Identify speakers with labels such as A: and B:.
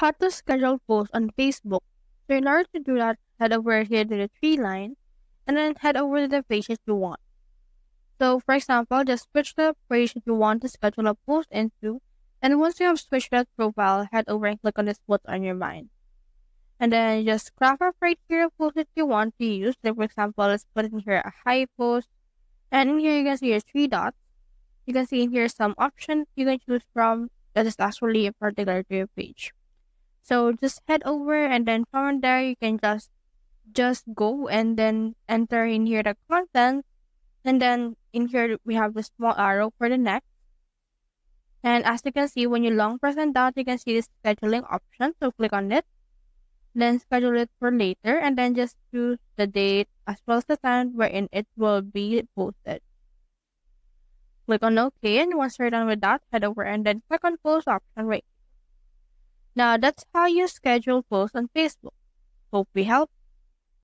A: how to schedule posts on Facebook. So in order to do that, head over here to the three line and then head over to the page that you want. So for example, just switch the page that you want to schedule a post into, and once you have switched that profile, head over and click on this what's on your mind. And then just craft up right here a post that you want to use. Like for example, let's put in here a high post. And in here you can see your three dots. You can see in here some options you can choose from that is actually particular to your page. So just head over and then from there you can just go and then enter in here the content, and then in here we have the small arrow for the next. And as you can see, when you long press on that, you can see the scheduling option. So click on it, then schedule it for later, and then just choose the date as well as the time wherein it will be posted. Click on OK, and once you're done with that, head over and then click on post option right. Now that's how you schedule posts on Facebook. Hope we helped.